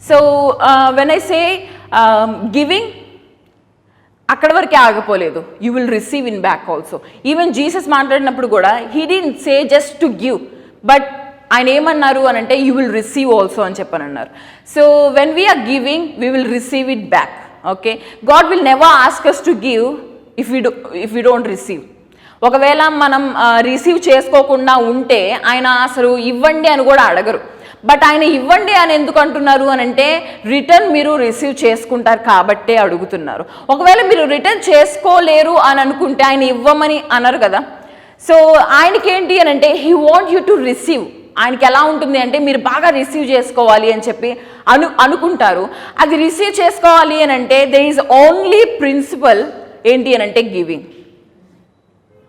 So when I say giving అక్కడ వరకే ఆగిపోలేదు, you will receive in back also. Even Jesus మాట్లాడినప్పుడు కూడా he didn't say just to give, but ఆయన ఏమన్నారు అని అంటే యూ విల్ రిసీవ్ ఆల్సో అని చెప్పని అన్నారు. So when we are giving we will receive it back. Okay, God will never ask us to give if you don't receive. ఒకవేళ మనం receive చేసుకోకుండా ఉంటే ఆయన అసలు ఇవ్వండి అని కూడా అడగరు. బట్ ఆయన ఇవ్వండి అని ఎందుకు అంటున్నారు అని అంటే రిటర్న్ మీరు రిసీవ్ చేసుకుంటారు కాబట్టే అడుగుతున్నారు. ఒకవేళ మీరు రిటర్న్ చేసుకోలేరు అని అనుకుంటే ఆయన ఇవ్వమని అనరు కదా. సో ఆయనకి ఏంటి అని అంటే he want you to receive. ఆయనకి ఎలా ఉంటుంది అంటే మీరు బాగా రిసీవ్ చేసుకోవాలి అని చెప్పి అనుకుంటారు. అది రిసీవ్ చేసుకోవాలి అని అంటే దేర్ ఈజ్ ఓన్లీ ప్రిన్సిపల్ ఏంటి అని అంటే గివింగ్.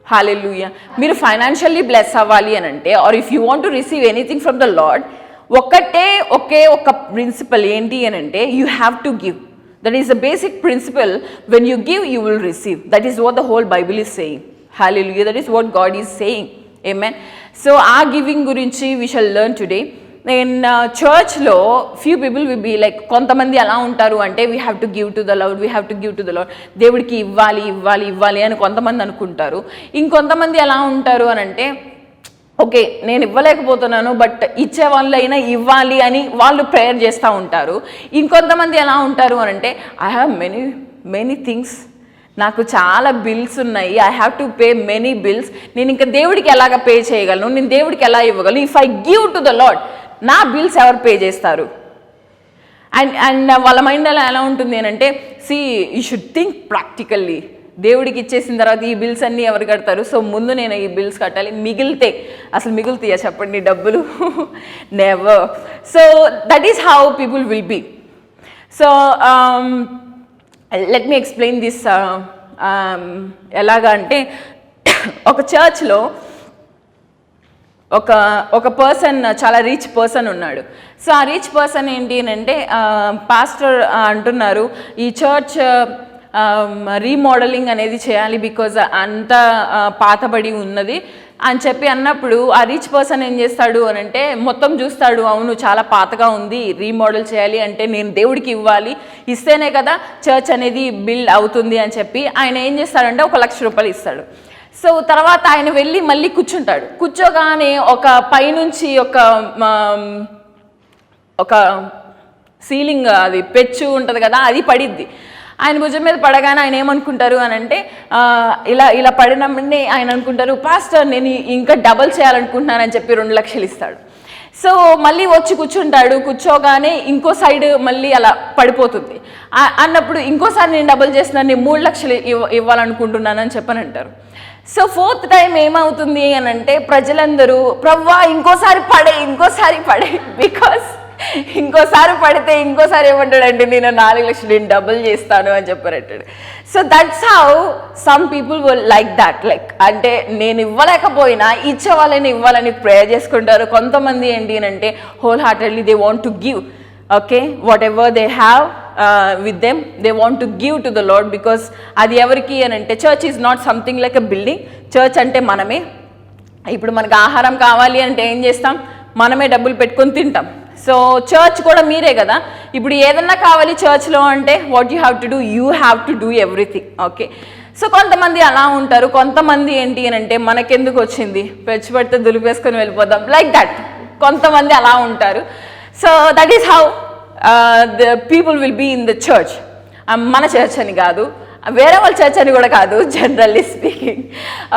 హల్లెలూయా. మీరు ఫైనాన్షియల్లీ బ్లెస్ అవ్వాలి అని అంటే or if you want to receive anything from the Lord, ఒకే ఒక ప్రిన్సిపల్ ఏంటి అని అంటే you have to give. That is the basic principle. When you give you will receive. That is what the whole Bible is saying. Hallelujah. That is what God is saying. Amen. So ఆ giving గురించి we shall learn today. In చర్చ్లో few people will be like, కొంతమంది ఎలా ఉంటారు అంటే we have to give to the lord, we have to give to the lord, దేవుడికి ఇవ్వాలి ఇవ్వాలి ఇవ్వాలి అని కొంతమంది అనుకుంటారు. ఇంకొంతమంది ఎలా ఉంటారు అని అంటే ఓకే నేను ఇవ్వలేకపోతున్నాను బట్ ఇచ్చే వాళ్ళైనా ఇవ్వాలి అని వాళ్ళు ప్రేయర్ చేస్తూ ఉంటారు. ఇంకొంతమంది ఎలా ఉంటారు అని అంటే ఐ హ్యావ్ మెనీ థింగ్స్, నాకు చాలా బిల్స్ ఉన్నాయి, I have to pay many bills, నేను ఇంకా దేవుడికి ఎలాగ పే చేయగలను, నేను దేవుడికి ఎలా ఇవ్వగలను, if I give to the lord నా బిల్స్ ఎవరు పే చేస్తారు. అండ్ వాళ్ళ మైండ్ అలా ఎలా ఉంటుంది అని అంటే see you should think practically. దేవుడికి ఇచ్చేసిన తర్వాత ఈ బిల్స్ అన్నీ ఎవరు కడతారు, సో ముందు నేను ఈ బిల్స్ కట్టాలి, అసలు మిగులుతాయా చెప్పండి డబ్బులు? Never. So that is how people will be. So let me explain this. ఎలాగా అంటే ఒక చర్చ్లో ఒక పర్సన్, చాలా రిచ్ పర్సన్ ఉన్నాడు. సో ఆ రిచ్ పర్సన్ ఏంటి అని అంటే పాస్టర్ అంటున్నారు ఈ చర్చ్ రీమోడలింగ్ అనేది చేయాలి బికాజ్ అంతా పాతబడి ఉన్నది అని చెప్పి అన్నప్పుడు ఆ రిచ్ పర్సన్ ఏం చేస్తాడు అని అంటే మొత్తం చూస్తాడు, అవును చాలా పాతగా ఉంది, రీమోడల్ చేయాలి అంటే నేను దేవుడికి ఇవ్వాలి, ఇస్తేనే కదా చర్చ్ అనేది బిల్డ్ అవుతుంది అని చెప్పి ఆయన ఏం చేస్తాడంటే ₹1,00,000 ఇస్తాడు. సో తర్వాత ఆయన వెళ్ళి మళ్ళీ కూర్చుంటాడు. కూర్చోగానే ఒక పైనుంచి ఒక సీలింగ్ అది పెచ్చు ఉంటుంది కదా, అది పడిద్ది. ఆయన భుజం మీద పడగానే ఆయన ఏమనుకుంటారు అని అంటే ఇలా పడినప్పుడు ఆయన అనుకుంటారు పాస్టర్ నేను ఇంకా డబల్ చేయాలనుకుంటున్నానని చెప్పి ₹2,00,000 ఇస్తాడు. సో మళ్ళీ వచ్చి కూర్చుంటాడు. కూర్చోగానే ఇంకో సైడ్ మళ్ళీ అలా పడిపోతుంది. అన్నప్పుడు ఇంకోసారి నేను డబల్ చేస్తున్నాను, నేను ₹3,00,000 ఇవ్వాలనుకుంటున్నానని చెప్పని అంటారు. సో 4th టైం ఏమవుతుంది అని అంటే ప్రజలందరూ ప్రవ్వా ఇంకోసారి పడే బికాస్ ఇంకోసారి పడితే ఇంకోసారి ఏమంటాడంటే నేను ₹4,00,000 నేను డబుల్ చేస్తాను అని చెప్పారంటాడు. So that's how some people will like that, like అంటే నేను ఇవ్వలేకపోయినా ఇచ్చే వాళ్ళని ఇవ్వాలని ప్రేయర్ చేసుకుంటారు. కొంతమంది ఏంటి అని అంటే whole heartedly they want to give. Okay, what ever they have with them they want to give to the Lord because అది ఎవరికి అని అంటే church is not something like a building. Church అంటే మనమే. ఇప్పుడు మనకు ఆహారం కావాలి అంటే ఏం చేస్తాం, మనమే డబ్బులు పెట్టుకొని తింటాం. సో చర్చ్ కూడా మీరే కదా. ఇప్పుడు ఏదన్నా కావాలి చర్చ్లో అంటే what you have to do everything. Okay, so కొంతమంది అలా ఉంటారు. కొంతమంది ఏంటి అని అంటే మనకెందుకు వచ్చింది, పెచ్చు పడితే దులిపేసుకొని వెళ్ళిపోదాం, లైక్ దట్. కొంతమంది అలా ఉంటారు. So that is how the people will be in the church. మన చర్చ్ అని కాదు, వేరే వాళ్ళ చర్చ్ అని కూడా కాదు, జనరల్లీ స్పీకింగ్.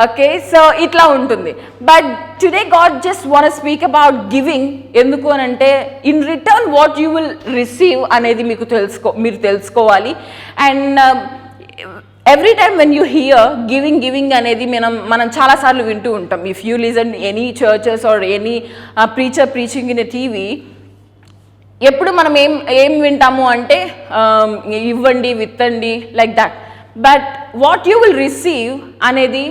ఓకే, సో ఇట్లా ఉంటుంది. But today God just want speak about giving. ఎందుకు అని అంటే in return what you will receive అనేది మీరు తెలుసుకోవాలి. And every time when you hear giving అనేది మనం చాలాసార్లు వింటూ ఉంటాం. If you listen any churches or any preacher preaching in a TV, ఎప్పుడు మనం ఏం వింటాము అంటే ఇవ్వండి, విత్తండి, like that. But what you will receive అనేది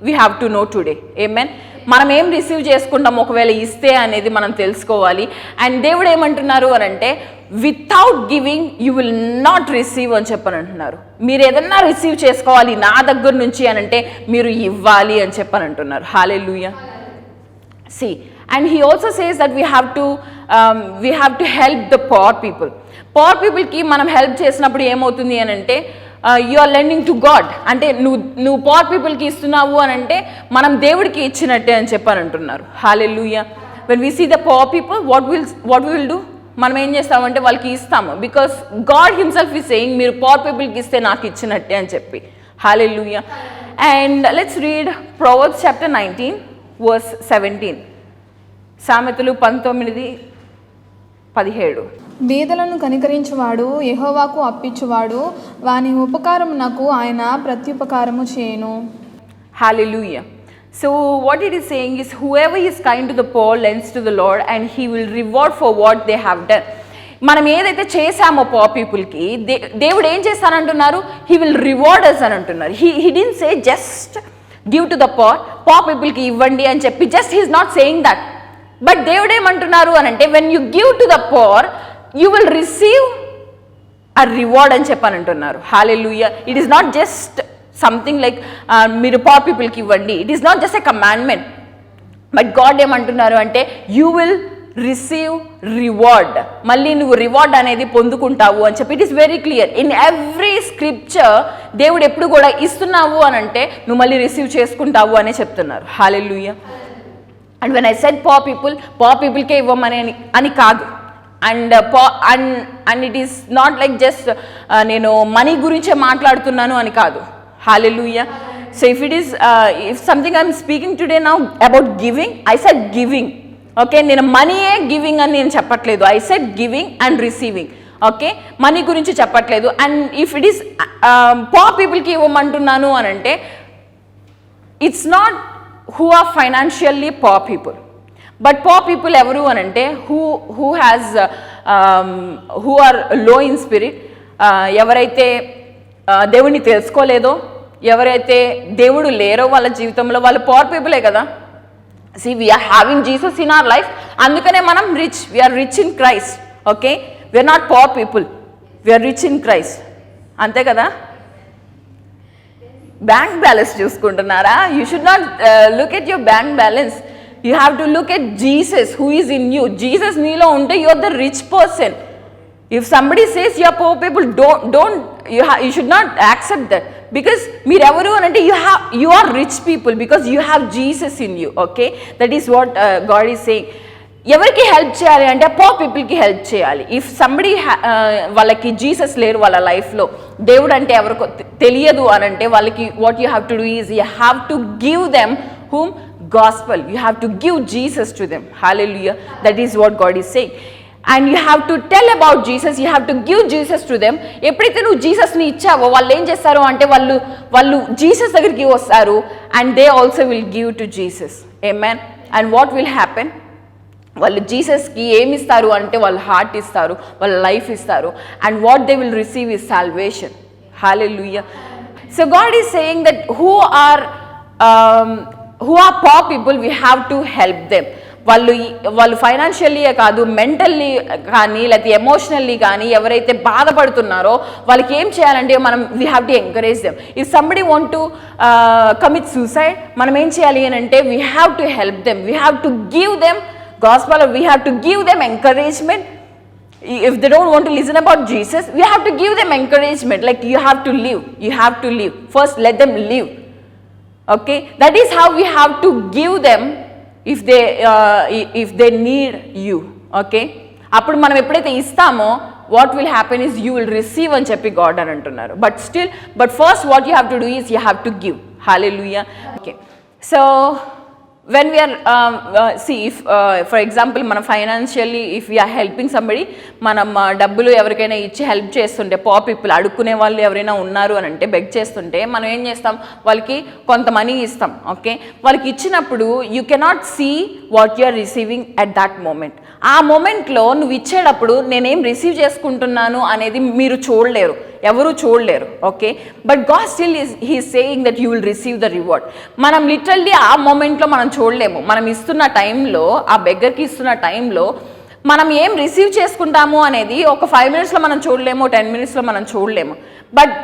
we have to know today. Amen. మనం ఏం రిసీవ్ చేసుకుంటాం ఒకవేళ ఇస్తే అనేది మనం తెలుసుకోవాలి. అండ్ దేవుడు ఏమంటున్నారు అని అంటే without giving you will not receive అని చెప్పని అంటున్నారు. మీరు ఏదన్నా రిసీవ్ చేసుకోవాలి నా దగ్గర నుంచి అని అంటే మీరు ఇవ్వాలి అని చెప్పని అంటున్నారు. హల్లెలూయా. See, and he also says that we have to help the poor people. Poor పీపుల్కి మనం హెల్ప్ చేసినప్పుడు ఏమవుతుంది అని అంటే you are lending to God. అంటే నువ్వు పవర్ పీపుల్కి ఇస్తున్నావు అని అంటే మనం దేవుడికి ఇచ్చినట్టే అని చెప్పని అంటున్నారు. Hallelujah. When we see the poor people what will do, మనం ఏం చేస్తామంటే వాళ్ళకి ఇస్తాము. Because God himself is saying మీరు పవర్ పీపుల్కి ఇస్తే నాకు ఇచ్చినట్టే అని చెప్పి. Hallelujah. And let's read Proverbs chapter 19 verse 17. సామెతలు 19:17. బీదలను కనికరించువాడు యెహోవాకు అప్పించువాడు, వాని ఉపకారమునకు ఆయన ప్రత్యుపకారము చేయను. Hallelujah. So what it is saying is whoever is kind to the poor lends to the Lord and he will reward for what they have done. మనం ఏదైతే చేసామో power పీపుల్కి దేవుడు ఏం చేస్తానంటున్నారు, హీ విల్ రివార్డ్ అస్ అని అంటున్నారు. He didn't say just give to the poor పీపుల్కి ఇవ్వండి అని చెప్పి just he is not saying that. But దేవుడు ఏమంటున్నారు అని అంటే when you give to the poor you will receive a reward అని చెప్పని అంటున్నారు. Hallelujah. It is not just something like మీరు పవర్ పీపుల్కి ఇవ్వండి, it is not just a commandment. But God ఏమంటున్నారు అంటే యూ విల్ రిసీవ్ రివార్డ్, మళ్ళీ నువ్వు రివార్డ్ అనేది పొందుకుంటావు అని చెప్పి it is very clear in every scripture. దేవుడు ఎప్పుడు కూడా ఇస్తున్నావు అని అంటే నువ్వు మళ్ళీ రిసీవ్ చేసుకుంటావు అనే చెప్తున్నారు. Hallelujah. And when I said poor పీపుల్కే ఇవ్వమని అని కాదు. And it is not like just నేను మనీ గురించే మాట్లాడుతున్నాను అని కాదు. Hallelujah. So if something I'm speaking today now about giving, I said giving. Okay, నేను మనీయే గివింగ్ అని నేను చెప్పట్లేదు. I said giving and receiving. Okay, money గురించి చెప్పట్లేదు. And if it is poor పీపుల్కి ఇవ్వమంటున్నాను అని అంటే it's not who are financially poor people, but poor people ఎవరు అని అంటే who are low in spirit, ఎవరైతే దేవుడిని తెలుసుకోలేదో, ఎవరైతే దేవుడు లేరో వాళ్ళ జీవితంలో వాళ్ళు పవర్ పీపులే కదా. See, we are having Jesus in our life. అందుకనే మనం rich, we are rich in Christ. Okay, we are not poor people, we are rich in Christ. అంతే కదా. బ్యాంక్ బ్యాలెన్స్ చూసుకుంటున్నారా? You should not look at your bank balance. You have to look at Jesus who is in you. Jesus నీలో ఉంటే you are the rich person. If somebody says you are poor people, you should not accept that. Because మీరు ఎవరు అని అంటే you are rich people because you have Jesus in you. Okay, that is what God is saying. ఎవరికి help చేయాలి అంటే poor peopleకి help చేయాలి. If somebody వాళ్ళకి Jesus లేరు వాళ్ళ లైఫ్లో, దేవుడు అంటే ఎవరికో తెలియదు అని అంటే వాళ్ళకి what you have to do is you have to give them whom gospel. You have to give Jesus to them. Hallelujah. That is what God is saying. And you have to tell about Jesus, you have to give Jesus to them. ఎప్పుడైతే నువ్వు జీసస్ని ఇచ్చావో వాళ్ళు ఏం చేస్తారు అంటే వాళ్ళు Jesus దగ్గరికి వస్తారు and they also will give to Jesus. Amen. And what will happen, వాళ్ళు జీసస్కి ఏమి ఇస్తారు అంటే వాళ్ళ హార్ట్ ఇస్తారు, వాళ్ళ లైఫ్ ఇస్తారు. And what they will receive is salvation. Hallelujah. So God is saying that who are poor people, we have to help them. వాళ్ళు ఫైనాన్షియల్లీయే కాదు, మెంటల్లీ కానీ లేకపోతే ఎమోషనల్లీ కానీ ఎవరైతే బాధపడుతున్నారో వాళ్ళకి ఏం చేయాలంటే మనం we have to encourage them. If somebody want to commit suicide, మనం ఏం చేయాలి అని అంటే we have to help them, we have to give them gospel, we have to give them encouragement. If they don't want to listen about Jesus, we have to give them encouragement, like you have to live first, let them live. Okay, that is how we have to give them if they need you. Okay, అప్పుడు మనం ఎప్పుడైతే ఇస్తామో what will happen is you will receive అని చెప్పి God అని అంటున్నారు. But first what you have to do is you have to give. Hallelujah. Okay, so when we are see if for example మనం financially if we are helping somebody, మనం డబ్బులు ఎవరికైనా ఇచ్చి help చేస్తుంటే పవర్ పీపుల్ అడుక్కునే వాళ్ళు ఎవరైనా ఉన్నారు అని అంటే బెగ్ చేస్తుంటే మనం ఏం చేస్తాం, వాళ్ళకి కొంత మనీ ఇస్తాం. ఓకే, వాళ్ళకి ఇచ్చినప్పుడు you cannot see what you are receiving at that moment. ఆ మూమెంట్లో నువ్వు ఇచ్చేటప్పుడు నేనేం రిసీవ్ చేసుకుంటున్నాను అనేది మీరు చూడలేరు, ఎవరు చూడలేరు. Okay, but God still he saying that you will receive the reward. మనం లిటరల్లీ ఆ మూమెంట్లో మనం చూడలేము. మనం ఇస్తున్న టైంలో, ఆ బెగ్గర్కి ఇస్తున్న టైంలో మనం ఏం రిసీవ్ చేసుకుంటాము అనేది ఒక 5 minutesలో మనం చూడలేము, 10 minutesలో మనం చూడలేము. బట్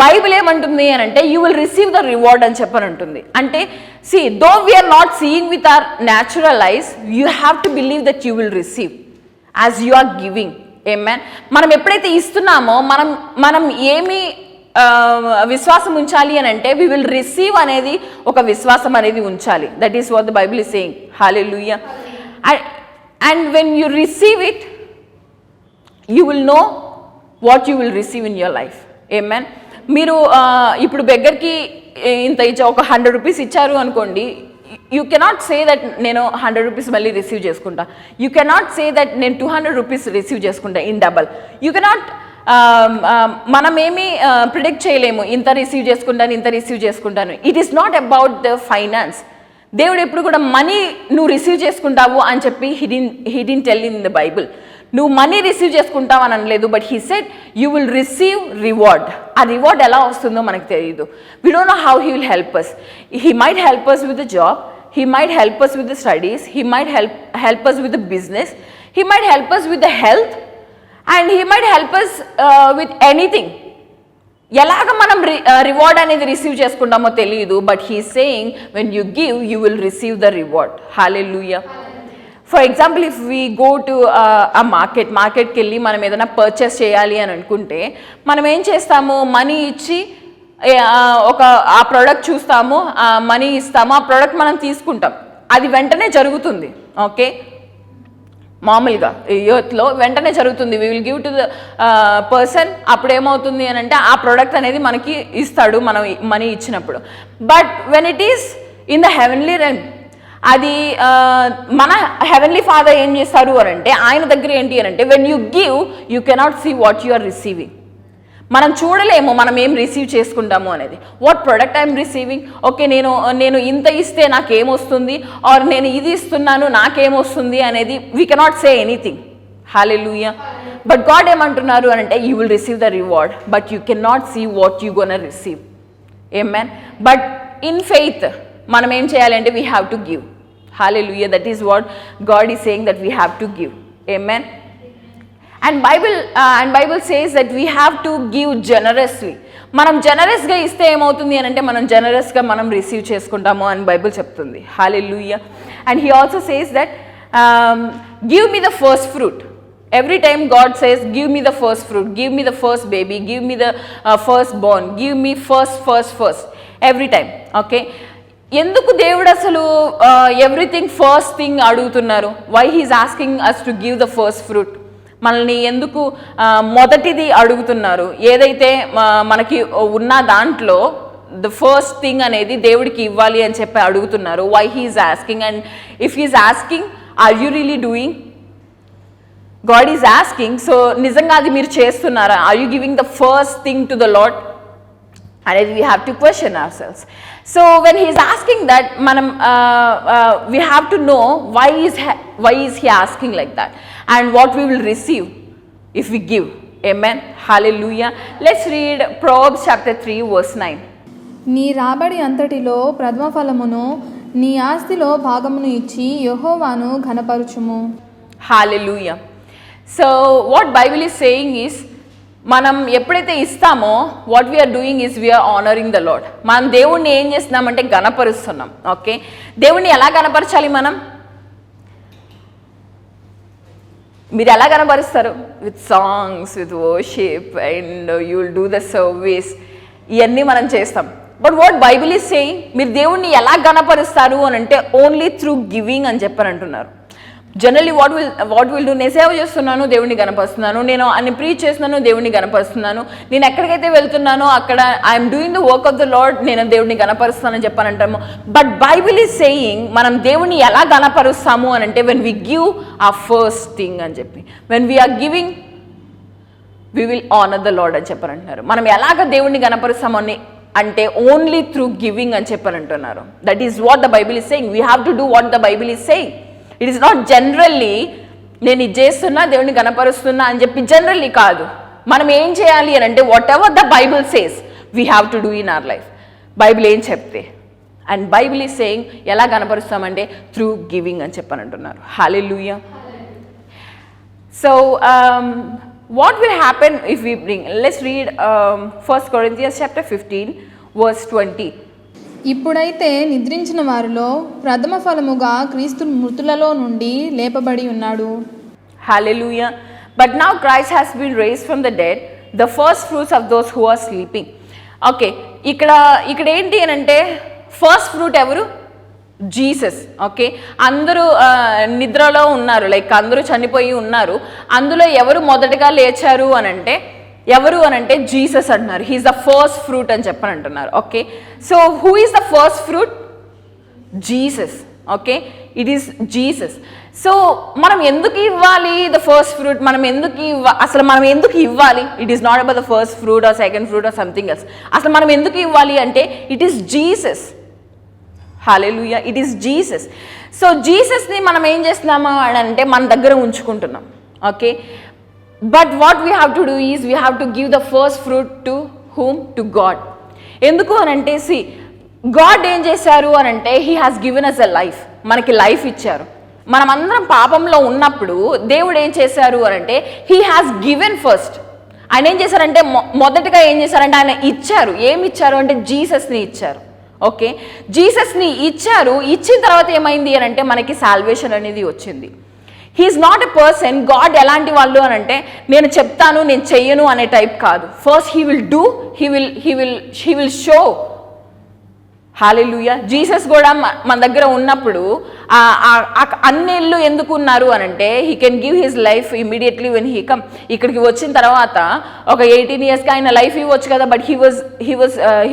బైబిల్ ఏమంటుంది అని అంటే you will receive the reward అని చెప్పని ఉంటుంది. అంటే see though we're not seeing with our natural eyes, you have to believe that you will receive as you are giving. Amen. మనం ఎప్పుడైతే ఇస్తున్నామో మనం ఏమి విశ్వాసం ఉంచాలి అని అంటే వి విల్ రిసీవ్ అనేది ఒక విశ్వాసం అనేది ఉంచాలి. That is what the Bible is saying. Hallelujah. And when you receive it you will know what you will receive in your life. Amen. మీరు ఇప్పుడు బెగ్గర్కి ఇంత ఇచ్చా ఒక 100 రూపీస్ ఇచ్చారు అనుకోండి, యూ కెనాట్ సే దట్ నేను 100 రూపీస్ మళ్ళీ రిసీవ్ చేసుకుంటా. యూ కెనాట్ సే దట్ నేను 200 రూపీస్ రిసీవ్ చేసుకుంటా ఇన్ డబల్. యూ కెనాట్ మనమేమి ప్రిడిక్ట్ చేయలేము ఇంత రిసీవ్ చేసుకుంటాను. It is not about the finance. దేవుడు ఎప్పుడు కూడా మనీ నువ్వు రిసీవ్ చేసుకుంటావు అని చెప్పి he didn't tell in the Bible. నువ్వు మనీ రిసీవ్ చేసుకుంటావు అని అనలేదు, but he said you will receive reward. ఆ రివార్డ్ ఎలా వస్తుందో మనకు తెలియదు. We don't know how he will help us. He might help us with the job, he might help us with the studies, he might help us with the business, he might help us with the health, and he might help us with anything. ఎలాగ మనం reward అనేది receive చేసుకుంటామో తెలియదు, but he saying when you give you will receive the reward. Hallelujah. For example if we go to a మార్కెట్కి వెళ్ళి మనం ఏదైనా purchase చేయాలి అని అనుకుంటే మనం ఏం చేస్తాము, మనీ ఇచ్చి ఆ ప్రోడక్ట్ చూస్తాము, మనీ ఇస్తాము, ఆ ప్రోడక్ట్ మనం తీసుకుంటాం. అది వెంటనే జరుగుతుంది. ఓకే, మామూలుగా యూత్లో వెంటనే జరుగుతుంది. We will give to the person. అప్పుడు ఏమవుతుంది అని అంటే ఆ ప్రోడక్ట్ అనేది మనకి ఇస్తాడు మనం మనీ ఇచ్చినప్పుడు. But when it is in the heavenly realm, అది మన హెవెన్లీ ఫాదర్ ఏం చేస్తారు అని అంటే ఆయన దగ్గర ఏంటి అని అంటే when you give you cannot see what you are receiving. మనం చూడలేము మనం ఏం రిసీవ్ చేసుకుంటాము అనేది. What product I'm receiving. Okay, నేను ఇంత ఇస్తే నాకేమొస్తుంది, ఆర్ నేను ఇది ఇస్తున్నాను నాకేమొస్తుంది అనేది we cannot say anything. Hallelujah. But God ఏమంటున్నారు అని అంటే you will receive the reward, but you cannot see what you gonna receive. Amen. But in faith మనం ఏం చేయాలి అంటే we have to give. Hallelujah. That is what God is saying, that we have to give. Amen. And Bible says that we have to give generously. మనం జనరస్గా ఇస్తే ఏమవుతుంది అని అంటే మనం జనరస్గా మనం రిసీవ్ చేసుకుంటాము అని బైబిల్ చెప్తుంది. Hallelujah. And he also says that give me the first fruit. Every time God says give me the first fruit, give me the first baby, give me the first born, give me first every time. Okay, ఎందుకు దేవుడు అసలు everything first thing అడుగుతున్నారు? Why he's asking us to give the first fruit? మనల్ని ఎందుకు మొదటిది అడుగుతున్నారు? ఏదైతే మనకి ఉన్న దాంట్లో ద ఫస్ట్ థింగ్ అనేది దేవుడికి ఇవ్వాలి అని చెప్పి అడుగుతున్నారు. Why he is asking? And if he is asking, are you really doing? God is asking. So నిజంగా అది మీరు చేస్తున్నారా? Are you giving the first thing to the Lord అనేది we have to question ourselves. So when he is asking that, మనం we have to know why is he asking like that, and what we will receive if we give. Amen. Hallelujah. Let's read Proverbs chapter 3 verse 9. నీ రాబడి అంతటిలో ప్రథమ ఫలమును నీ ఆస్తిలో భాగమును ఇచ్చి యెహోవాను ఘనపరచుము. Hallelujah. So what Bible is saying is, మనం ఎప్పుడైతే ఇస్తామో what we are doing is we are honouring the Lord. మనం దేవుణ్ణి ఏం చేస్తున్నామంటే గణపరుస్తున్నాం. ఓకే, దేవుణ్ణి ఎలా గణపరచాలి మనం? మీరు ఎలా కనబరుస్తారు? With songs, with worship, and you will do the service. ఇవన్నీ మనం చేస్తాం. But what Bible is saying, మీరు దేవుణ్ణి ఎలా గణపరుస్తారు అని అంటే ఓన్లీ త్రూ గివింగ్ అని చెప్పని అంటున్నారు. జనరలీ వాట్ విల్ డూ, నేను సేవ చేస్తున్నాను దేవుణ్ణి గణపరుస్తున్నాను, నేను అన్ని ప్రీచ్ చేస్తున్నాను దేవుణ్ణి గణపరుస్తున్నాను, నేను ఎక్కడికైతే వెళ్తున్నానో అక్కడ I'm doing the work of the lord, నేను దేవుణ్ణి గణపరుస్తానని చెప్పని అంటాము. బట్ బైబిల్ ఈజ్ సేయింగ్ మనం దేవుణ్ణి ఎలా గణపరుస్తాము అని అంటే when we give a first thing అని చెప్పి, when we are giving we will honour the Lord అని చెప్పని అంటున్నారు. మనం ఎలాగ దేవుణ్ణి గణపరుస్తామని అంటే ఓన్లీ త్రూ గివింగ్ అని చెప్పని అంటున్నారు. That is what the Bible is saying. We have to do what the Bible is saying. It is not generally నేను ఇది చేస్తున్నా దేవుని గణపరుస్తున్నా అని చెప్పి జనరల్లీ కాదు. మనం ఏం చేయాలి అని అంటే what ever the Bible says we have to do in our life. Bible ఏం చెప్తే, అండ్ బైబిల్ ఈజ్ సేయింగ్ ఎలా గణపరుస్తామంటే త్రూ గివింగ్ అని చెప్పని అంటున్నారు. Hallelujah. So what will happen if we bring, let's read 1 Corinthians chapter 15 verse 20. ఇప్పుడైతే నిద్రించిన వారిలో ప్రథమ ఫలముగా క్రీస్తు మృతులలో నుండి లేపబడి ఉన్నాడు. Hallelujah. But now Christ has been raised from the dead, the first fruits of those who are sleeping. Okay, ఇక్కడ ఏంటి అని అంటే ఫస్ట్ ఫ్రూట్ ఎవరు? జీసస్. ఓకే, అందరూ నిద్రలో ఉన్నారు, లైక్ అందరూ చనిపోయి ఉన్నారు. అందులో ఎవరు మొదటగా లేచారు అని అంటే ఎవరు అని అంటే జీసస్ అంటున్నారు. హీఈస్ ద ఫస్ట్ ఫ్రూట్ అని చెప్పని అంటున్నారు. Okay, so who is the first fruit? Jesus. Okay, it is Jesus. So మనం ఎందుకు ఇవ్వాలి ద ఫస్ట్ ఫ్రూట్? అసలు మనం ఎందుకు ఇవ్వాలి? It is not about the first fruit or second fruit or something else. అసలు మనం ఎందుకు ఇవ్వాలి అంటే it is Jesus. Hallelujah, it is Jesus. So జీసస్ని మనం ఏం చేస్తున్నాము అని అంటే మన దగ్గర ఉంచుకుంటున్నాం. Okay, but what we have to do is we have to give the first fruit to whom? To God. ఎందుకు అని అంటే గాడ్ ఏం చేశారు అని అంటే he has given us a life. మనకి లైఫ్ ఇచ్చారు. మనమందరం పాపంలో ఉన్నప్పుడు దేవుడు ఏం చేశారు అని అంటే హీ హాస్ గివెన్ ఫస్ట్. ఆయన ఏం చేశారంటే మొదటగా ఏం చేశారంటే ఆయన ఇచ్చారు. ఏమి ఇచ్చారు అంటే జీసస్ని ఇచ్చారు. ఓకే, జీసస్ని ఇచ్చారు. ఇచ్చిన తర్వాత ఏమైంది అని అంటే మనకి సాల్వేషన్ అనేది వచ్చింది. He is not a person. God ఎలాంటి వాళ్ళు అని అంటే నేను చెప్తాను నేను చెయ్యను అనే టైప్ కాదు. First he will do, he will show. Hallelujah. Jesus కూడా మన దగ్గర ఉన్నప్పుడు అన్నేళ్ళు ఎందుకు ఉన్నారు అని అంటే he can give his life immediately when he come. ఇక్కడికి వచ్చిన తర్వాత ఒక 18 yearsకి ఆయన లైఫ్ ఇవ్వచ్చు కదా, but he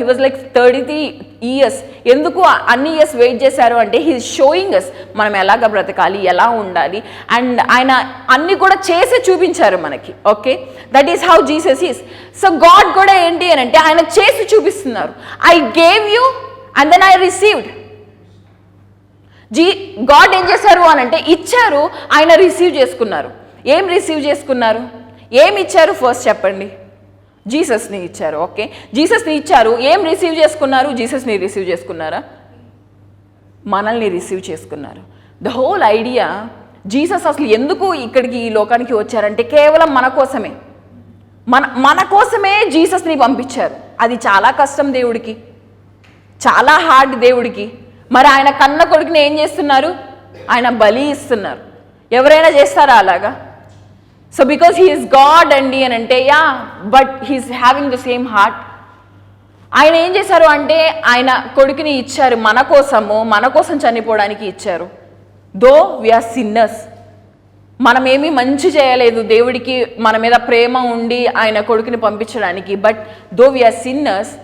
was like 33 years. ఎందుకు అన్ని ఇయర్స్ వెయిట్ చేశారు అంటే హీ షోయింగ్ అస్ మనం ఎలాగ బ్రతకాలి, ఎలా ఉండాలి, అండ్ ఆయన అన్ని కూడా చేసి చూపించారు మనకి. Okay, that is how Jesus is. So God కూడా ఏంటి అని అంటే ఆయన చేసి చూపిస్తున్నారు. I gave you and then I received. God ఏం చేశారు అని అంటే ఇచ్చారు, ఆయన రిసీవ్ చేసుకున్నారు. ఏం రిసీవ్ చేసుకున్నారు? ఏమి ఇచ్చారు ఫస్ట్ చెప్పండి? జీసస్ని ఇచ్చారు. ఓకే, జీసస్ని ఇచ్చారు. ఏం రిసీవ్ చేసుకున్నారు? జీసస్ని రిసీవ్ చేసుకున్నారా? మనల్ని రిసీవ్ చేసుకున్నారు. ద హోల్ ఐడియా జీసస్ అసలు ఎందుకు ఇక్కడికి ఈ లోకానికి వచ్చారంటే కేవలం మన కోసమే. మన కోసమే జీసస్ని పంపించారు. అది చాలా కష్టం దేవుడికి, చాలా హార్డ్ దేవుడికి. మరి ఆయన కన్న కొడుకుని ఏం చేస్తున్నారు? ఆయన బలి ఇస్తున్నారు. ఎవరైనా చేస్తారా అలాగా? సో బికాస్ హీఈస్ గాడ్ అండి అని అంటే yeah, but he is having the same heart. ఆయన ఏం చేశారు అంటే ఆయన కొడుకుని ఇచ్చారు మన కోసం చనిపోవడానికి ఇచ్చారు. దో వీఆర్ సిన్నర్స్, మనమేమీ మంచి చేయలేదు దేవుడికి మన మీద ప్రేమ ఉండి ఆయన కొడుకుని పంపించడానికి. బట్ దో వీఆర్ సిన్నర్స్,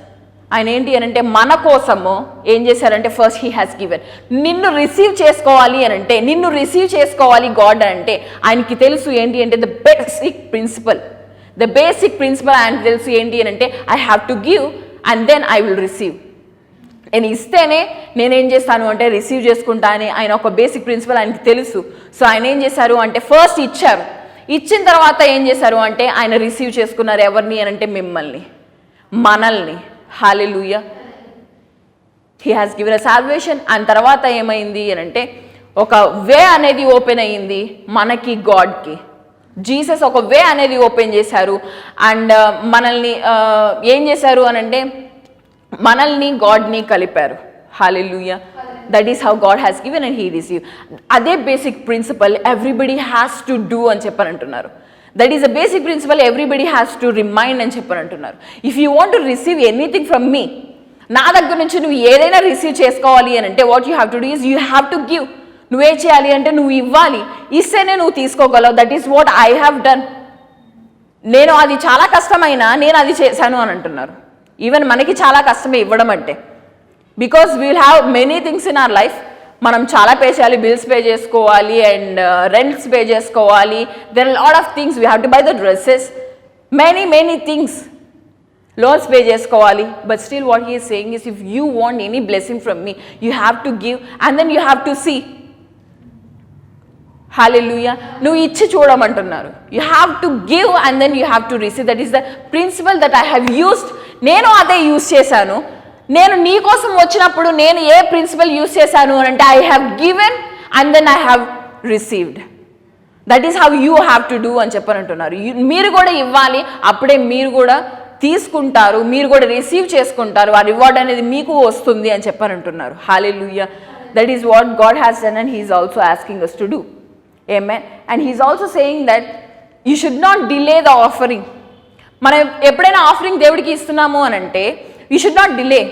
ఆయన ఏంటి అని అంటే మన కోసము ఏం చేశారంటే ఫస్ట్ హీ హ్యాస్ గివెన్. నిన్ను రిసీవ్ చేసుకోవాలి అని అంటే నిన్ను రిసీవ్ చేసుకోవాలి గాడ్ అంటే ఆయనకి తెలుసు ఏంటి అంటే ద బేసిక్ ప్రిన్సిపల్ ఆయనకి తెలుసు ఏంటి అని అంటే I have to give and then I will receive. నేను ఇస్తేనే నేనేం చేస్తాను అంటే రిసీవ్ చేసుకుంటా అని ఆయన ఒక బేసిక్ ప్రిన్సిపల్ ఆయనకి తెలుసు. సో ఆయన ఏం చేశారు అంటే ఫస్ట్ ఇచ్చారు. ఇచ్చిన తర్వాత ఏం చేశారు అంటే ఆయన రిసీవ్ చేసుకున్నారు. ఎవరిని అని అంటే మిమ్మల్ని, మనల్ని. Hallelujah. He has given a salvation. And తర్వాత ఏమైంది అని అంటే ఒక వే అనేది ఓపెన్ అయ్యింది మనకి గాడ్కి. జీసస్ ఒక వే అనేది ఓపెన్ చేశారు. అండ్ మనల్ని ఏం చేశారు అని అంటే మనల్ని గాడ్ని కలిపారు. Hallelujah. That is how God has given and he receive. అదే basic principle everybody has to do అని చెప్పని అంటున్నారు. That is a basic principle everybody has to remind అని చెప్పని అంటున్నారు. If you want to receive anything from me, నా దగ్గర నుంచి నువ్వు ఏదైనా రిసీవ్ చేసుకోవాలి అని అంటే what you have to do is you have to give. నువ్వేం చేయాలి అంటే నువ్వు ఇవ్వాలి. ఇస్తేనే నువ్వు తీసుకోగలవు. That is what I have done. నేను అది చాలా కష్టమైనా నేను అది చేశాను అని అంటున్నారు. ఈవెన్ మనకి చాలా కష్టమే ఇవ్వడం అంటే, because we will have many things in our life. మనం చాలా పే చేయాలి, బిల్స్ పే చేసుకోవాలి అండ్ రెంట్స్ పే చేసుకోవాలి. There are lot of things. We have to buy the dresses, many things, loans pay చేసుకోవాలి. But still what he is saying is if you want any blessing from me you have to give and then you have to see. Hallelujah. నువ్వు ఇచ్చి చూడమంటున్నారు. You have to give and then you have to receive. That is the principle that I have used. నేను అదే use చేశాను. నేను నీ కోసం వచ్చినప్పుడు నేను ఏ ప్రిన్సిపల్ యూజ్ చేశాను అని అంటే I have given and then I have received. That is how you have to do అని చెప్పని అంటున్నారు. మీరు కూడా ఇవ్వాలి, అప్పుడే మీరు కూడా తీసుకుంటారు, మీరు కూడా రిసీవ్ చేసుకుంటారు. ఆ రివార్డ్ అనేది మీకు వస్తుంది అని చెప్పని అంటున్నారు. Hallelujah. That is what God has done and he is also asking us to do. Amen. And he's also saying that you should not delay the offering. మనం ఎప్పుడైనా ఆఫరింగ్ దేవుడికి ఇస్తున్నాము అని అంటే యూ షుడ్ నాట్ డిలే.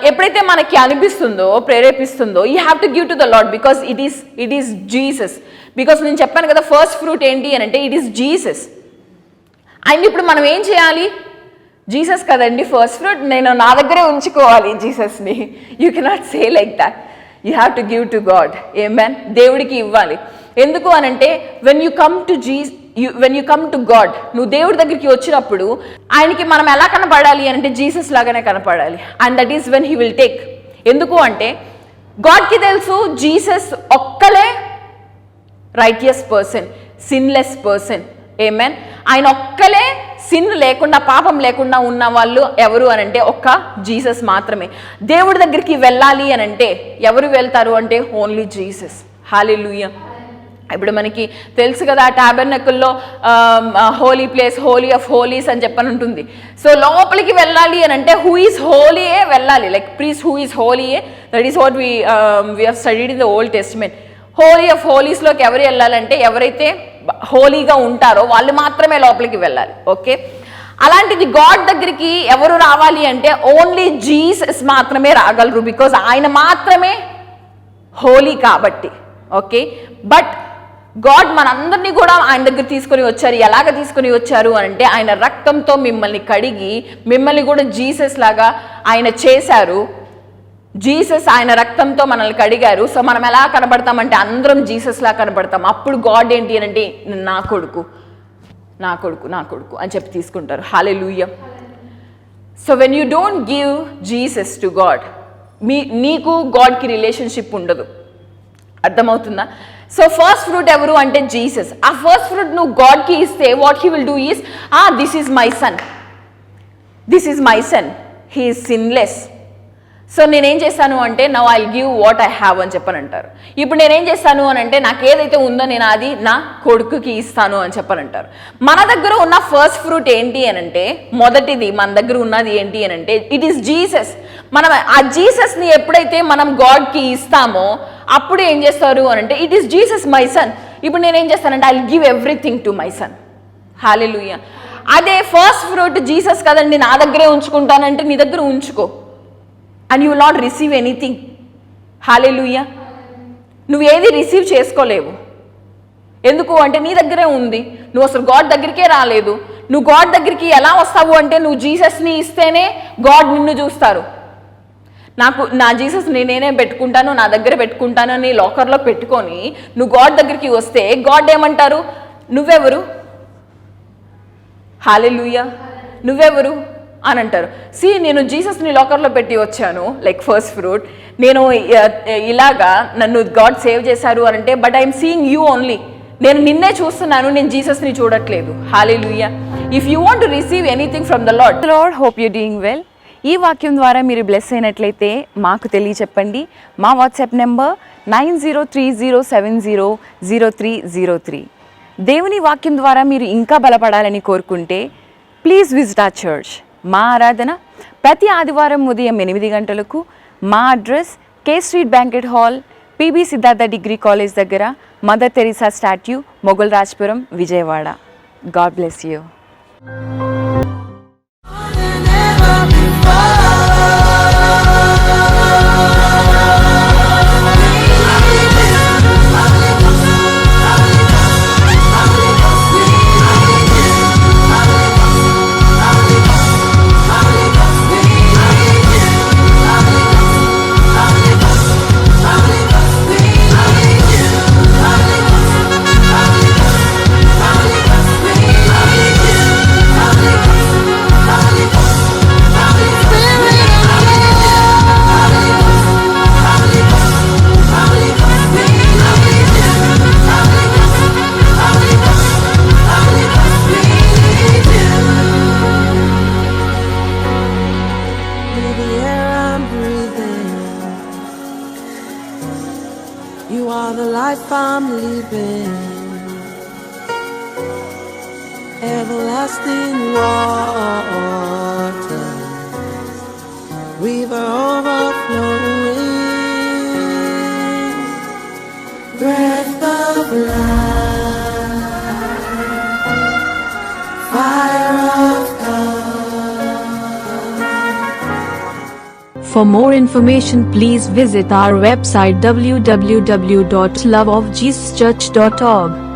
ఎప్పుడైతే మనకి అనిపిస్తుందో, ప్రేరేపిస్తుందో, you have to give to the Lord, because it is Jesus. Because నేను చెప్పాను కదా, ఫస్ట్ ఫ్రూట్ ఏంటి అని అంటే ఇట్ ఈస్ జీసస్. అండ్ ఇప్పుడు మనం ఏం చేయాలి? జీసస్ కదండి ఫస్ట్ ఫ్రూట్, నేను నా దగ్గరే ఉంచుకోవాలి జీసస్ని. You cannot say like that. You have to give to God. Amen. దేవుడికి ఇవ్వాలి. ఎందుకు అనంటే when you come to God, నువ్వు దేవుడి దగ్గరికి వచ్చినప్పుడు ఆయనకి మనం ఎలా కనపడాలి అంటే జీసస్ లాగానే కనపడాలి. And that is when he will take. ఎందుకు అంటే గాడ్కి తెలుసు జీసస్ ఒక్కలే righteous person, sinless person. Amen. ఆయన ఒక్కలే సిన్ లేకుండా, పాపం లేకుండా ఉన్న వాళ్ళు ఎవరు అనంటే ఒక్క జీసస్ మాత్రమే. దేవుడి దగ్గరికి వెళ్ళాలి అనంటే ఎవరు వెళ్తారు అంటే ఓన్లీ జీసస్. హల్లెలూయా. ఇప్పుడు మనకి తెలుసు కదా, టాబర్నకల్లో holy place, holy of holies అని చెప్పని ఉంటుంది. సో లోపలికి వెళ్ళాలి అని అంటే హూ ఈస్ హోలీయే వెళ్ళాలి. లైక్ ప్రీస్ట్ హూ ఈస్ హోలీయే, that is what we have studied in the old testament. Holy of హోలీస్లోకి ఎవరు వెళ్ళాలంటే ఎవరైతే హోలీగా ఉంటారో వాళ్ళు మాత్రమే లోపలికి వెళ్ళాలి. ఓకే. అలాంటిది గాడ్ దగ్గరికి ఎవరు రావాలి అంటే ఓన్లీ జీసస్ మాత్రమే రాగలరు, బికాజ్ ఆయన మాత్రమే హోలీ కాబట్టి. ఓకే. బట్ గాడ్ మనందరినీ కూడా ఆయన దగ్గర తీసుకొని వచ్చారు. ఎలాగ తీసుకొని వచ్చారు అంటే ఆయన రక్తంతో మిమ్మల్ని కడిగి మిమ్మల్ని కూడా జీసస్ లాగా ఆయన చేశారు. జీసస్ ఆయన రక్తంతో మనల్ని కడిగారు. సో మనం ఎలా కనబడతామంటే అందరం జీసస్ లా కనబడతాం. అప్పుడు గాడ్ ఏంటి అని అంటే నా కొడుకు, నా కొడుకు, నా కొడుకు అని చెప్పి తీసుకుంటారు. Hallelujah. So when you don't give Jesus to God, నీకు గాడ్కి రిలేషన్షిప్ ఉండదు. అర్థమవుతుందా? సో ఫస్ట్ ఫ్రూట్ ఎవరు అంటే జీసస్. ఆ ఫస్ట్ ఫ్రూట్ నువ్వు గాడ్కి ఇస్తే what he will do is, this is my son, this is my son, he is sinless. So నేనేం చేస్తాను అంటే now I give what I have అని చెప్పని అంటారు. ఇప్పుడు నేనేం చేస్తాను అని అంటే నాకు ఏదైతే ఉందో నేను అది నా కొడుకుకి ఇస్తాను అని చెప్పని అంటారు. మన దగ్గర ఉన్న ఫస్ట్ ఫ్రూట్ ఏంటి అని అంటే, మొదటిది మన దగ్గర ఉన్నది ఏంటి అని అంటే ఇట్ ఈస్ జీసస్. మనం ఆ జీసస్ని ఎప్పుడైతే మనం గాడ్కి ఇస్తామో అప్పుడు ఏం చేస్తారు అని అంటే it is Jesus my son. ఇప్పుడు నేనేం చేస్తానంటే I will give everything to my son. Hallelujah. అదే ఫస్ట్ ఫ్రూట్ జీసస్ కదండి నా దగ్గరే ఉంచుకుంటానంటే నీ దగ్గర ఉంచుకో, and you will not receive anything. Hallelujah. నువ్వు ఏది రిసీవ్ చేసుకోలేవు. ఎందుకు అంటే నీ దగ్గరే ఉంది, నువ్వు అసలు గాడ్ దగ్గరికే రాలేదు. నువ్వు గాడ్ దగ్గరికి ఎలా వస్తావు అంటే నువ్వు జీసస్ని ఇస్తేనే గాడ్ నిన్ను చూస్తారు. నా జీసస్ నేనే పెట్టుకుంటాను, నా దగ్గర పెట్టుకుంటాను అని లాకర్లో పెట్టుకొని నువ్వు గాడ్ దగ్గరికి వస్తే గాడ్ ఏమంటారు, నువ్వెవరు, హల్లెలూయా, నువ్వెవరు అని అంటారు. నేను జీసస్ని లాకర్లో పెట్టి వచ్చాను, లైక్ ఫస్ట్ ఫ్రూట్, నేను ఇలాగా నన్ను గాడ్ సేవ్ చేశారు అని అంటే but I'm seeing you only, నేను నిన్నే చూస్తున్నాను, నేను జీసస్ని చూడట్లేదు. Hallelujah. If you want to receive anything from the Lord, hope you doing well. ఈ వాక్యం ద్వారా మీరు బ్లెస్ అయినట్లయితే మాకు తెలియచెప్పండి. మా వాట్సాప్ నెంబర్ 9030700303. దేవుని వాక్యం ద్వారా మీరు ఇంకా బలపడాలని కోరుకుంటే ప్లీజ్ విజిట్ అవర్ చర్చ్. మా ఆరాధన ప్రతి ఆదివారం ఉదయం 8 గంటలకు. మా address K street banquet hall, PB Siddhartha degree college దగ్గర, mother Teresa statue, Mogalrajpuram, Vijayawada. God bless you. You are the life I'm living, everlasting water, river overflowing, breath of life. For more information, please visit our website www.loveofjesuschurch.org.